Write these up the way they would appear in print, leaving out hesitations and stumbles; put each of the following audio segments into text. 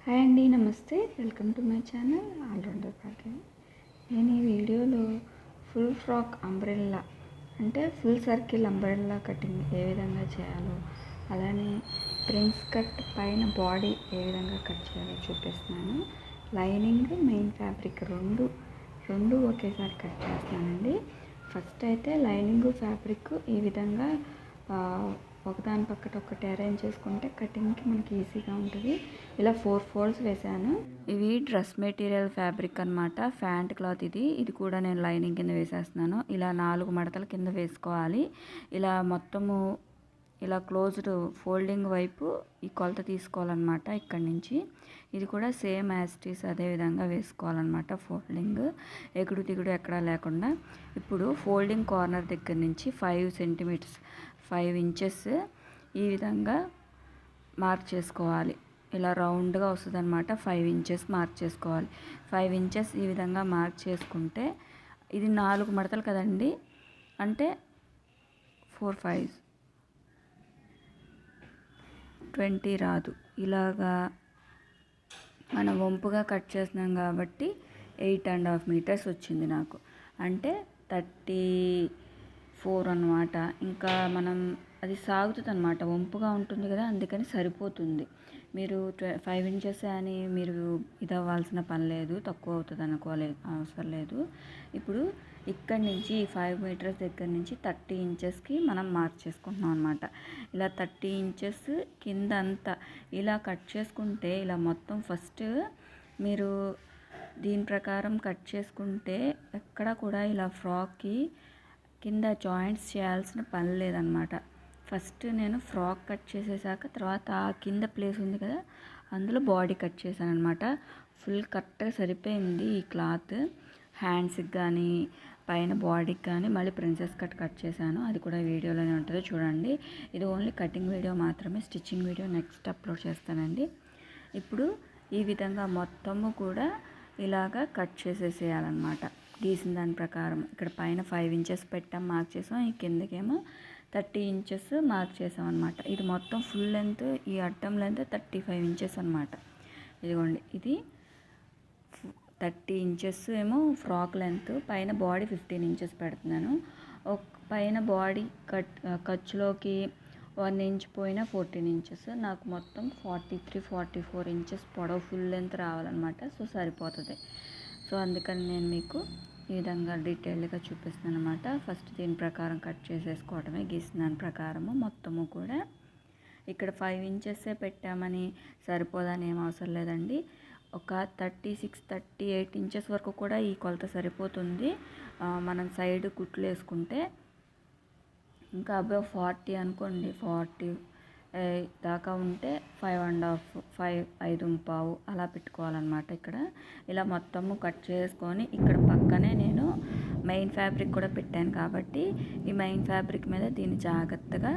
Hi అండి, నమస్తే. Welcome to my channel allrounder Bhagyam. నేను ఈ వీడియోలో ఫుల్ ఫ్రాక్ అంబ్రెల్లా అంటే ఫుల్ సర్కిల్ అంబ్రెల్లా కటింగ్ ఏ విధంగా చేయాలో, అలానే ప్రిన్స్ కట్ పైన బాడీ ఏ విధంగా కట్ చేయాలో చూపిస్తున్నాను. లైనింగ్, మెయిన్ ఫ్యాబ్రిక్ రెండు ఒకేసారి కట్ చేస్తున్నానండి. ఫస్ట్ అయితే లైనింగ్ ఫ్యాబ్రిక్ ఈ విధంగా ఒకదాని పక్కన ఒకటి అరేంజ్ చేసుకుంటే కటింగ్కి మనకి ఈజీగా ఉంటుంది. ఇలా 4 ఫోల్డ్స్ వేసాను. ఇవి డ్రెస్ మెటీరియల్ ఫ్యాబ్రిక్ అనమాట, ఫ్యాంట్ క్లాత్. ఇది కూడా నేను లైనింగ్ కింద వేసేస్తున్నాను. ఇలా 4 మడతల కింద వేసుకోవాలి. ఇలా మొత్తము ఇలా క్లోజ్డ్ ఫోల్డింగ్ వైపు ఈ కొలత తీసుకోవాలన్నమాట. ఇక్కడి నుంచి ఇది కూడా సేమ్ యాస్టీస్ అదే విధంగా వేసుకోవాలన్నమాట. ఫోల్డింగ్ ఎగుడు దిగుడు ఎక్కడా లేకుండా. ఇప్పుడు ఫోల్డింగ్ కార్నర్ దగ్గర నుంచి 5 సెంటీమీటర్స్ 5 ఇంచెస్ ఈ విధంగా మార్క్ చేసుకోవాలి. ఇలా రౌండ్గా వస్తుంది అనమాట. 5 ఇంచెస్ మార్క్ చేసుకోవాలి. 5 ఇంచెస్ ఈ విధంగా మార్క్ చేసుకుంటే ఇది 4 మడతలు కదండి, అంటే 4 5 20 రాదు. ఇలాగా మనం వంపుగా కట్ చేస్తున్నాం కాబట్టి 8.5 మీటర్స్ వచ్చింది నాకు, అంటే 34 అన్నమాట. ఇంకా మనం అది సాగుతుంది అనమాట, వంపుగా ఉంటుంది కదా, అందుకని సరిపోతుంది. మీరు 5 ఇంచెస్ అని మీరు ఇది అవ్వాల్సిన పని లేదు, తక్కువ అవుతుంది అనుకోలేదు, అవసరం లేదు. ఇప్పుడు ఇక్కడి నుంచి 5 మీటర్స్ దగ్గర నుంచి 30 ఇంచెస్కి మనం మార్క్ చేసుకుంటున్నాం అనమాట. ఇలా 30 ఇంచెస్ కింద అంతా ఇలా కట్ చేసుకుంటే, ఇలా మొత్తం ఫస్ట్ మీరు దీని ప్రకారం కట్ చేసుకుంటే ఎక్కడ కూడా ఇలా ఫ్రాక్కి కింద జాయింట్స్ చేయాల్సిన పని లేదనమాట. ఫస్ట్ నేను ఫ్రాక్ కట్ చేసేసాక తర్వాత ఆ కింద ప్లేస్ ఉంది కదా, అందులో బాడీ కట్ చేశాను అనమాట. ఫుల్ కరెక్ట్గా సరిపోయింది ఈ క్లాత్. హ్యాండ్స్కి కానీ పైన బాడీకి కానీ మళ్ళీ ప్రిన్సెస్ కట్ చేశాను. అది కూడా వీడియోలోనే ఉంటుంది, చూడండి. ఇది ఓన్లీ కటింగ్ వీడియో మాత్రమే, స్టిచ్చింగ్ వీడియో నెక్స్ట్ అప్లోడ్ చేస్తానండి. ఇప్పుడు ఈ విధంగా మొత్తము కూడా ఇలాగా కట్ చేసేసేయాలన్నమాట. గీసిన దాని ప్రకారం ఇక్కడ పైన 5 ఇంచెస్ పెట్టాం, మార్క్ చేసాం. ఈ కిందకేమో 30 ఇంచెస్ మార్క్ చేసాం అనమాట. ఇది మొత్తం ఫుల్ లెంత్, ఈ అడ్డం లెంత్ 35 ఇంచెస్ అనమాట. ఇదిగోండి, ఇది 30 ఇంచెస్ ఏమో ఫ్రాక్ లెంత్, పైన బాడీ 15 ఇంచెస్ పెడుతున్నాను. పైన బాడీ ఖర్చులోకి 1 ఇంచ్ పోయినా 14 ఇంచెస్, నాకు మొత్తం 43-44 ఇంచెస్ పొడవు ఫుల్ లెంత్ రావాలన్నమాట. సో సరిపోతుంది. సో అందుకని నేను మీకు ఈ విధంగా డీటెయిల్గా చూపిస్తున్నాను అనమాట. ఫస్ట్ దీని ప్రకారం కట్ చేసేసుకోవడమే, గీసిన దాని ప్రకారము మొత్తము కూడా. ఇక్కడ 5 ఇంచెస్సే పెట్టామని సరిపోదని ఏం అవసరం లేదండి. ఒక 36-38 ఇంచెస్ వరకు కూడా ఈ కొలత సరిపోతుంది. మనం సైడ్ కుట్లు వేసుకుంటే ఇంకా అబౌవ్ 40 అనుకోండి, 40 దాకా ఉంటే 5.5 అలా పెట్టుకోవాలన్నమాట. ఇక్కడ ఇలా మొత్తము కట్ చేసుకొని ఇక్కడ పక్కనే నేను మెయిన్ ఫ్యాబ్రిక్ కూడా పెట్టాను కాబట్టి ఈ మెయిన్ ఫ్యాబ్రిక్ మీద దీన్ని జాగ్రత్తగా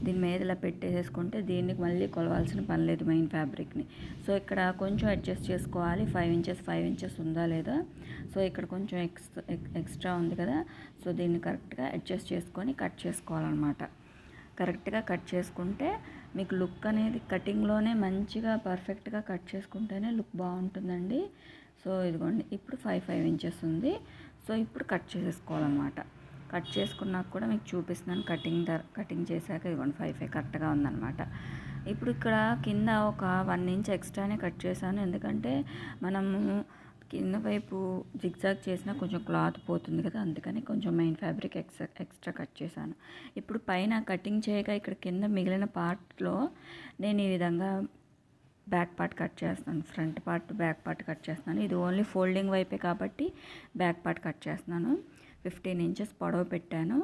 దీని మీద ఇలా పెట్టేసేసుకుంటే దీనికి మళ్ళీ కొలవాల్సిన పని లేదు మెయిన్ ఫ్యాబ్రిక్ని. సో ఇక్కడ కొంచెం అడ్జస్ట్ చేసుకోవాలి, 5 ఇంచెస్ ఉందా లేదా. సో ఇక్కడ కొంచెం ఎక్స్ట్రా ఉంది కదా, సో దీన్ని కరెక్ట్గా అడ్జస్ట్ చేసుకొని కట్ చేసుకోవాలన్నమాట. కరెక్ట్గా కట్ చేసుకుంటే మీకు లుక్ అనేది కటింగ్లోనే మంచిగా పర్ఫెక్ట్గా కట్ చేసుకుంటేనే లుక్ బాగుంటుందండి. సో ఇదిగోండి, ఇప్పుడు 5 ఇంచెస్ ఉంది. సో ఇప్పుడు కట్ చేసేసుకోవాలన్నమాట. కట్ చేసుకున్నాక కూడా మీకు చూపిస్తున్నాను కటింగ్ చేశాక. ఇదిగోండి 5 కరెక్ట్గా ఉందన్నమాట. ఇప్పుడు ఇక్కడ కింద ఒక 1 ఇంచ్ ఎక్స్ట్రానే కట్ చేశాను, ఎందుకంటే మనము కింద వైపు జిగ్జాగ్ చేసినా కొంచెం క్లాత్ పోతుంది కదా, అందుకని కొంచెం మెయిన్ ఫ్యాబ్రిక్ ఎక్స్ట్రా కట్ చేశాను. ఇప్పుడు పైన కటింగ్ చేయగా ఇక్కడ కింద మిగిలిన పార్ట్లో నేను ఈ విధంగా బ్యాక్ పార్ట్ కట్ చేస్తున్నాను, front part back part cut చేస్తున్నాను. ఇది ఓన్లీ ఫోల్డింగ్ వైపే కాబట్టి బ్యాక్ పార్ట్ కట్ చేస్తున్నాను. 15 ఇంచెస్ పొడవు పెట్టాను,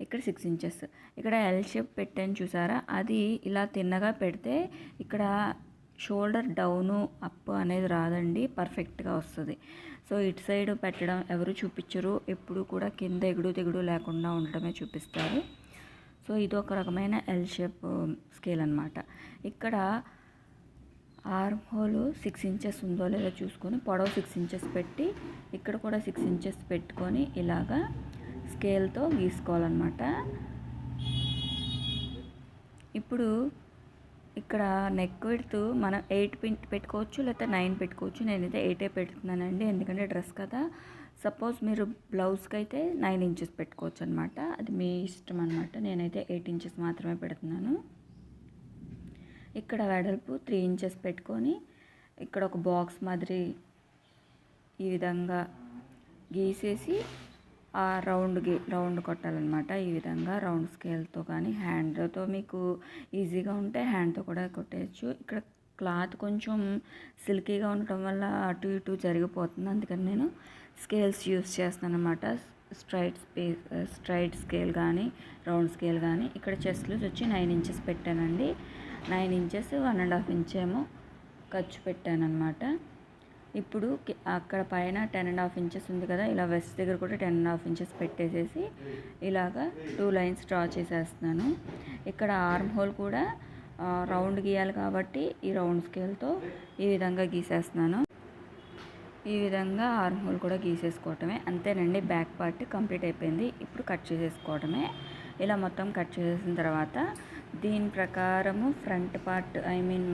ఇక్కడ 6 ఇంచెస్. ఇక్కడ ఎల్ షేప్ పెట్టాను చూసారా, అది ఇలా తిన్నగా పెడితే ఇక్కడ షోల్డర్ డౌను అప్ అనేది రాదండి, పర్ఫెక్ట్గా వస్తుంది. సో ఇటు సైడ్ పెట్టడం ఎవరు చూపించరు, ఎప్పుడు కూడా కింద ఎగుడు తెగుడు లేకుండా ఉండడమే చూపిస్తారు. సో ఇది ఒక రకమైన ఎల్ షేప్ స్కేల్ అనమాట. ఇక్కడ ఆర్మ్ హోల్ 6 ఇంచెస్ ఉందో లేదో చూసుకొని పొడవు 6 ఇంచెస్ పెట్టి ఇక్కడ కూడా 6 ఇంచెస్ పెట్టుకొని ఇలాగా స్కేల్తో గీసుకోవాలన్నమాట. ఇప్పుడు ఇక్కడ నెక్ విడ్త్ మనం 8 పెట్టుకోవచ్చు, లేకపోతే 9 పెట్టుకోవచ్చు. నేనైతే 8 పెడుతున్నానండి, ఎందుకంటే డ్రెస్ కదా. సపోజ్ మీరు బ్లౌజ్కి అయితే 9 ఇంచెస్ పెట్టుకోవచ్చు అనమాట, అది మీ ఇష్టం అనమాట. నేనైతే 8 ఇంచెస్ మాత్రమే పెడుతున్నాను. ఇక్కడ వెడల్పు 3 ఇంచెస్ పెట్టుకొని ఇక్కడ ఒక బాక్స్ మాదిరి ఈ విధంగా గీసేసి ఆ రౌండ్ కొట్టాలన్నమాట. ఈ విధంగా రౌండ్ స్కేల్తో కానీ హ్యాండ్తో మీకు ఈజీగా ఉంటే హ్యాండ్తో కూడా కొట్టేయచ్చు. ఇక్కడ క్లాత్ కొంచెం సిల్కీగా ఉండటం వల్ల అటు ఇటు జరిగిపోతుంది, అందుకని నేను స్కేల్స్ యూస్ చేస్తాను అనమాట. స్ట్రైట్ స్కేల్ కానీ రౌండ్ స్కేల్ కానీ. ఇక్కడ చెస్ట్ లూజ్ వచ్చి 9 ఇంచెస్ పెట్టానండి. 9 ఇంచెస్ 1.5 ఇంచ్ ఏమో ఖర్చు పెట్టాను అనమాట. ఇప్పుడు అక్కడ పైన 10.5 ఇంచెస్ ఉంది కదా, ఇలా వెస్ట్ దగ్గర కూడా 10.5 ఇంచెస్ పెట్టేసేసి ఇలాగా 2 లైన్స్ డ్రా చేసేస్తున్నాను. ఇక్కడ ఆర్మ్ హోల్ కూడా రౌండ్ గీయాలి కాబట్టి ఈ రౌండ్ స్కేల్తో ఈ విధంగా గీసేస్తున్నాను. ఈ విధంగా ఆర్మ్ హోల్ కూడా గీసేసుకోవటమే, అంతేనండి. బ్యాక్ పార్ట్ కంప్లీట్ అయిపోయింది. ఇప్పుడు కట్ చేసేసుకోవటమే. ఇలా మొత్తం కట్ చేసేసిన తర్వాత దీని ప్రకారము ఫ్రంట్ పార్ట్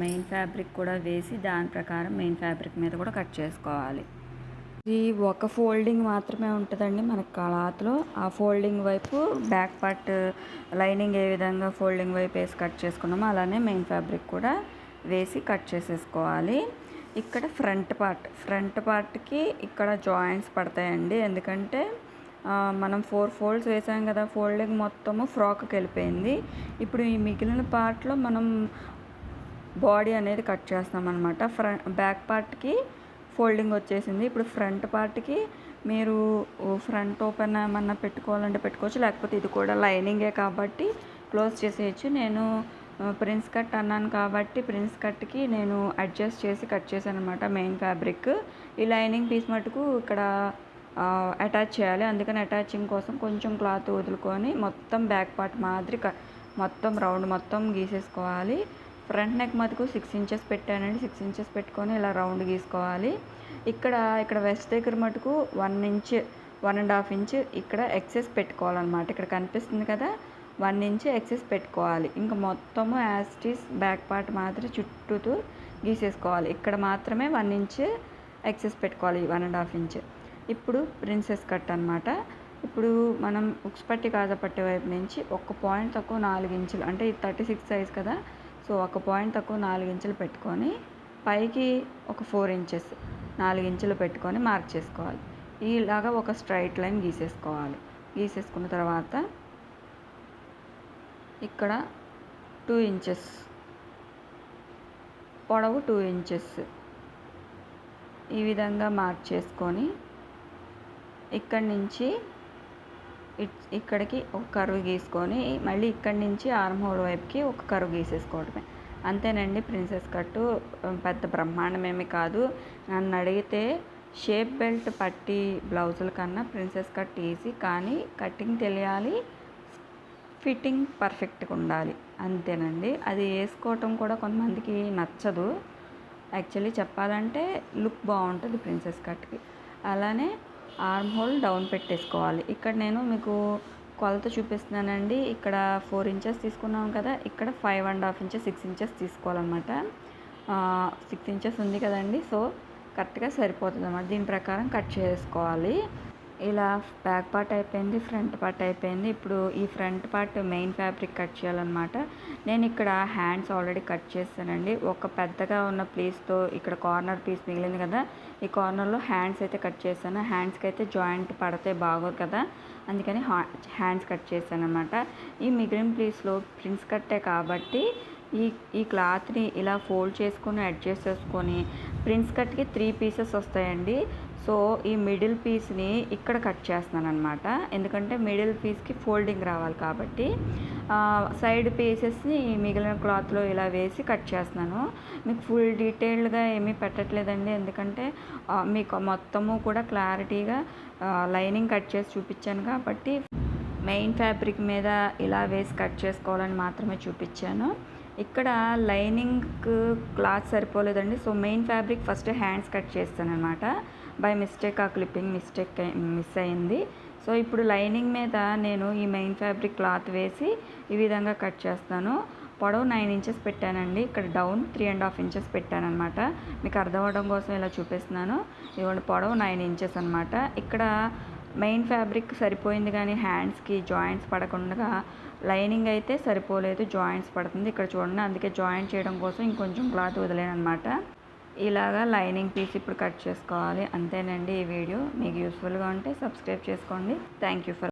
మెయిన్ ఫ్యాబ్రిక్ కూడా వేసి దాని ప్రకారం మెయిన్ ఫ్యాబ్రిక్ మీద కూడా కట్ చేసుకోవాలి. ఇది ఒక ఫోల్డింగ్ మాత్రమే ఉంటుందండి మన క్లాత్లో. ఆ ఫోల్డింగ్ వైపు బ్యాక్ పార్ట్ లైనింగ్ ఏ విధంగా ఫోల్డింగ్ వైపు వేసి కట్ చేసుకున్నామో అలానే మెయిన్ ఫ్యాబ్రిక్ కూడా వేసి కట్ చేసేసుకోవాలి. ఇక్కడ ఫ్రంట్ పార్ట్కి ఇక్కడ జాయింట్స్ పడతాయండి, ఎందుకంటే మనం 4 ఫోల్డ్స్ వేసాం కదా, ఫోల్డింగ్ మొత్తము ఫ్రాక్కి వెళ్ళిపోయింది. ఇప్పుడు ఈ మిగిలిన పార్ట్లో మనం బాడీ అనేది కట్ చేస్తాం అనమాట. బ్యాక్ పార్ట్కి ఫోల్డింగ్ వచ్చేసింది. ఇప్పుడు ఫ్రంట్ పార్ట్కి మీరు ఫ్రంట్ ఓపెన్ ఏమన్నా పెట్టుకోవాలంటే పెట్టుకోవచ్చు, లేకపోతే ఇది కూడా లైనింగే కాబట్టి క్లోజ్ చేసేయచ్చు. నేను ప్రిన్స్ కట్ అన్నాను కాబట్టి ప్రిన్స్ కట్కి నేను అడ్జస్ట్ చేసి కట్ చేశాను అనమాట మెయిన్ ఫ్యాబ్రిక్. ఈ లైనింగ్ పీస్ మటుకు ఇక్కడ అటాచ్ చేయాలి, అందుకని అటాచింగ్ కోసం కొంచెం క్లాత్ వదులుకొని మొత్తం బ్యాక్ పార్ట్ మాదిరి మొత్తం రౌండ్ మొత్తం గీసేసుకోవాలి. ఫ్రంట్ నెక్ మటుకు 6 ఇంచెస్ పెట్టానండి. 6 ఇంచెస్ పెట్టుకొని ఇలా రౌండ్ గీసుకోవాలి. ఇక్కడ వెస్ట్ దగ్గర మటుకు 1 ఇంచ్ 1.5 ఇంచ్ ఇక్కడ ఎక్సెస్ పెట్టుకోవాలన్నమాట. ఇక్కడ కనిపిస్తుంది కదా, 1 ఇంచ్ ఎక్సెస్ పెట్టుకోవాలి. ఇంకా మొత్తము యాస్టీస్ బ్యాక్ పార్ట్ మాత్రం చుట్టూతో గీసేసుకోవాలి. ఇక్కడ మాత్రమే 1 ఇంచ్ ఎక్సెస్ పెట్టుకోవాలి, 1.5 ఇంచ్. ఇప్పుడు ప్రిన్సెస్ కట్ అనమాట. ఇప్పుడు మనం ఉక్స్ పట్టి కాజపట్టి వైపు నుంచి ఒక పాయింట్ తక్కువ 4 ఇంచులు, అంటే ఇది 36 సైజ్ కదా, సో ఒక పాయింట్ తక్కువ 4 ఇంచులు పెట్టుకొని పైకి ఒక 4 ఇంచెస్ 4 ఇంచులు పెట్టుకొని మార్క్ చేసుకోవాలి. ఇలాగా ఒక స్ట్రైట్ లైన్ గీసేసుకోవాలి. గీసేసుకున్న తర్వాత ఇక్కడ 2 ఇంచెస్ పొడవు 2 ఇంచెస్ ఈ విధంగా మార్క్ చేసుకొని ఇక్కడి నుంచి ఇక్కడికి ఒక కర్వ్ గీసుకొని మళ్ళీ ఇక్కడి నుంచి ఆర్మ్ హోల్ వైపుకి ఒక కర్వ్ గీసేసుకోవడమే, అంతేనండి. ప్రిన్సెస్ కట్టు పెద్ద బ్రహ్మాండమేమి కాదు. నన్ను అడిగితే షేప్ బెల్ట్ పట్టి బ్లౌజుల కన్నా ప్రిన్సెస్ కట్ ఈజీ, కానీ కటింగ్ తెలియాలి, ఫిట్టింగ్ పర్ఫెక్ట్గా ఉండాలి, అంతేనండి. అది వేసుకోవటం కూడా కొంతమందికి నచ్చదు. యాక్చువల్లీ చెప్పాలంటే లుక్ బాగుంటుంది ప్రిన్సెస్ కట్కి. అలానే ఆర్మ్ హోల్ డౌన్ పెట్టేసుకోవాలి. ఇక్కడ నేను మీకు కొలత చూపిస్తున్నానండి. ఇక్కడ 4 ఇంచెస్ తీసుకున్నాం కదా, ఇక్కడ 5.5 ఇంచెస్ 6 ఇంచెస్ తీసుకోవాలన్నమాట. 6 ఇంచెస్ ఉంది కదండి, సో కరెక్ట్గా సరిపోతుంది అన్నమాట. దీని ప్రకారం కట్ చేసుకోవాలి. ఇలా బ్యాక్ పార్ట్ అయిపోయింది, ఫ్రంట్ పార్ట్ అయిపోయింది. ఇప్పుడు ఈ front part main fabric cut చేయాలన్నమాట. నేను ఇక్కడ హ్యాండ్స్ ఆల్రెడీ కట్ చేస్తానండి. ఒక పెద్దగా ఉన్న ప్లేస్తో ఇక్కడ కార్నర్ పీస్ మిగిలింది కదా, ఈ కార్నర్లో హ్యాండ్స్ అయితే కట్ చేశాను. హ్యాండ్స్కి అయితే జాయింట్ పడితే బాగోదు కదా, అందుకని హ్యాండ్స్ కట్ చేశాను అనమాట. ఈ మిగిలిన ప్లేస్లో ప్రిన్స్ కట్టే కాబట్టి ఈ క్లాత్ని ఇలా ఫోల్డ్ చేసుకొని అడ్జస్ట్ చేసుకొని ప్రిన్స్ కట్కి 3 పీసెస్ వస్తాయండి. సో ఈ మిడిల్ పీస్ని ఇక్కడ కట్ చేస్తున్నాను అనమాట, ఎందుకంటే మిడిల్ పీస్కి ఫోల్డింగ్ రావాలి కాబట్టి. సైడ్ పీసెస్ని మిగిలిన క్లాత్లో ఇలా వేసి కట్ చేస్తున్నాను. మీకు ఫుల్ డీటెయిల్డ్గా ఏమీ పెట్టట్లేదండి, ఎందుకంటే మీకు మొత్తము కూడా క్లారిటీగా లైనింగ్ కట్ చేసి చూపించాను కాబట్టి మెయిన్ ఫ్యాబ్రిక్ మీద ఇలా వేసి కట్ చేసుకోవాలని మాత్రమే చూపించాను. ఇక్కడ లైనింగ్ క్లాత్ సరిపోలేదండి, so main fabric first hands cut చేస్తాను అనమాట. బై మిస్టేక్ ఆ క్లిప్పింగ్ మిస్ అయింది. సో ఇప్పుడు లైనింగ్ మీద నేను ఈ మెయిన్ ఫ్యాబ్రిక్ క్లాత్ వేసి ఈ విధంగా కట్ చేస్తాను. పొడవు 9 ఇంచెస్ పెట్టానండి. ఇక్కడ డౌన్ 3.5 ఇంచెస్ పెట్టాను అనమాట. మీకు అర్థం అవ్వడం కోసం ఇలా చూపిస్తున్నాను. ఇదిగోండి పొడవు 9 ఇంచెస్ అనమాట. ఇక్కడ మెయిన్ ఫ్యాబ్రిక్ సరిపోయింది కానీ హ్యాండ్స్కి జాయింట్స్ పడకుండా లైనింగ్ అయితే సరిపోలేదు, జాయింట్స్ పడుతుంది. ఇక్కడ చూడండి, అందుకే జాయింట్ చేయడం కోసం ఇంకొంచెం క్లాత్ వదిలేను అనమాట. ఇలాగా లైనింగ్ పీస్ ఇప్పుడు కట్ చేసుకోవాలి. అంతేనండి ఈ వీడియో. మీకు యూస్ఫుల్గా ఉంటే సబ్స్క్రైబ్ చేసుకోండి. Thank you for